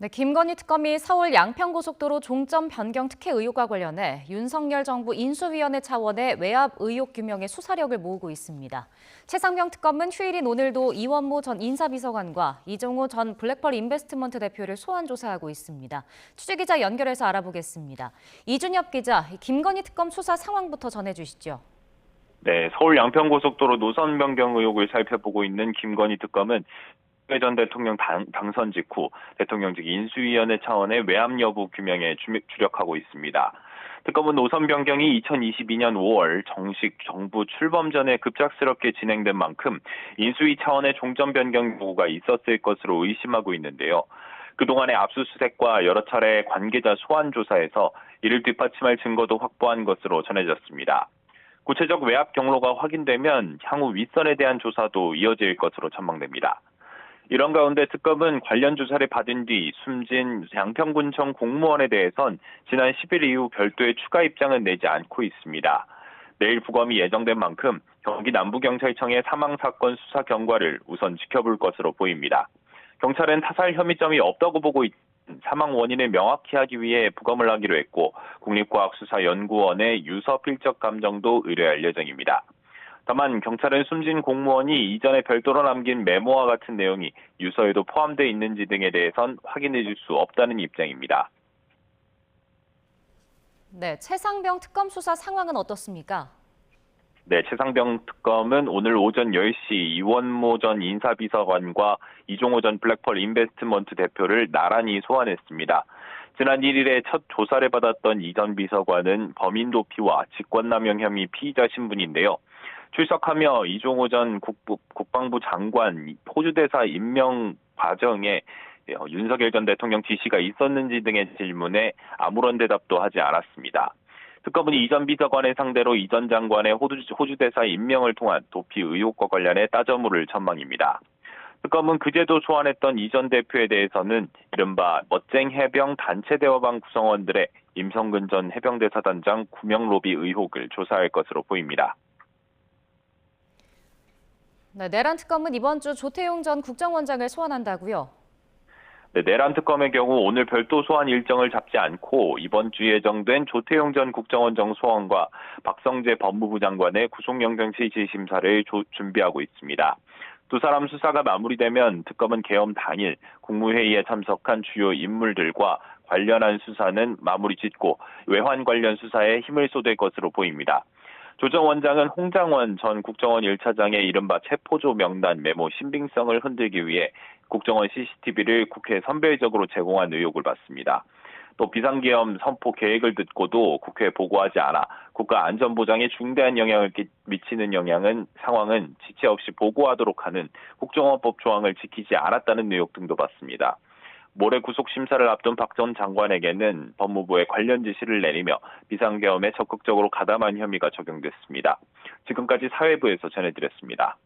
네, 김건희 특검이 서울 양평고속도로 종점 변경 특혜 의혹과 관련해 윤석열 정부 인수위원회 차원의 외압 의혹 규명에 수사력을 모으고 있습니다. 최상병 특검은 휴일인 오늘도 이원모 전 인사비서관과 이종호 전 블랙펄 인베스트먼트 대표를 소환 조사하고 있습니다. 취재기자 연결해서 알아보겠습니다. 이준엽 기자, 김건희 특검 수사 상황부터 전해주시죠. 네, 서울 양평고속도로 노선 변경 의혹을 살펴보고 있는 김건희 특검은 전 대통령 당선 직후 대통령직 인수위원회 차원의 외압 여부 규명에 주력하고 있습니다. 특검은 노선 변경이 2022년 5월 정식 정부 출범 전에 급작스럽게 진행된 만큼 인수위 차원의 종점 변경 요구가 있었을 것으로 의심하고 있는데요. 그동안의 압수수색과 여러 차례 관계자 소환 조사에서 이를 뒷받침할 증거도 확보한 것으로 전해졌습니다. 구체적 외압 경로가 확인되면 향후 윗선에 대한 조사도 이어질 것으로 전망됩니다. 이런 가운데 특검은 관련 조사를 받은 뒤 숨진 양평군청 공무원에 대해선 지난 10일 이후 별도의 추가 입장은 내지 않고 있습니다. 내일 부검이 예정된 만큼 경기 남부경찰청의 사망사건 수사 경과를 우선 지켜볼 것으로 보입니다. 경찰은 타살 혐의점이 없다고 보고 사망 원인을 명확히 하기 위해 부검을 하기로 했고 국립과학수사연구원의 유서 필적 감정도 의뢰할 예정입니다. 다만 경찰은 숨진 공무원이 이전에 별도로 남긴 메모와 같은 내용이 유서에도 포함되어 있는지 등에 대해선 확인해 줄 수 없다는 입장입니다. 네, 최상병 특검 수사 상황은 어떻습니까? 네, 최상병 특검은 오늘 오전 10시 이원모 전 인사비서관과 이종호 전 블랙펄 인베스트먼트 대표를 나란히 소환했습니다. 지난 1일에 첫 조사를 받았던 이 전 비서관은 범인 도피와 직권남용 혐의 피의자 신분인데요. 출석하며 이종호 전 국방부 장관 호주대사 임명 과정에 윤석열 전 대통령 지시가 있었는지 등의 질문에 아무런 대답도 하지 않았습니다. 특검은 이 전 비서관을 상대로 이 전 장관의 호주대사 임명을 통한 도피 의혹과 관련해 따져물을 전망입니다. 특검은 그제도 소환했던 이 전 대표에 대해서는 이른바 멋쟁 해병 단체 대화방 구성원들의 임성근 전 해병대 사단장 구명 로비 의혹을 조사할 것으로 보입니다. 네, 내란 특검은 이번 주 조태용 전 국정원장을 소환한다고요? 네, 내란 특검의 경우 오늘 별도 소환 일정을 잡지 않고 이번 주 예정된 조태용 전 국정원장 소환과 박성재 법무부 장관의 구속영장 실질 심사를 준비하고 있습니다. 두 사람 수사가 마무리되면 특검은 계엄 당일 국무회의에 참석한 주요 인물들과 관련한 수사는 마무리 짓고 외환 관련 수사에 힘을 쏟을 것으로 보입니다. 조 전 원장은 홍장원 전 국정원 1차장의 이른바 체포조 명단 메모 신빙성을 흔들기 위해 국정원 CCTV를 국회에 선별적으로 제공한 의혹을 받습니다. 또 비상계엄 선포 계획을 듣고도 국회에 보고하지 않아 국가 안전보장에 중대한 영향을 미치는 상황은 지체 없이 보고하도록 하는 국정원법 조항을 지키지 않았다는 의혹 등도 받습니다. 모레 구속심사를 앞둔 박 전 장관에게는 법무부에 관련 지시를 내리며 비상계엄에 적극적으로 가담한 혐의가 적용됐습니다. 지금까지 사회부에서 전해드렸습니다.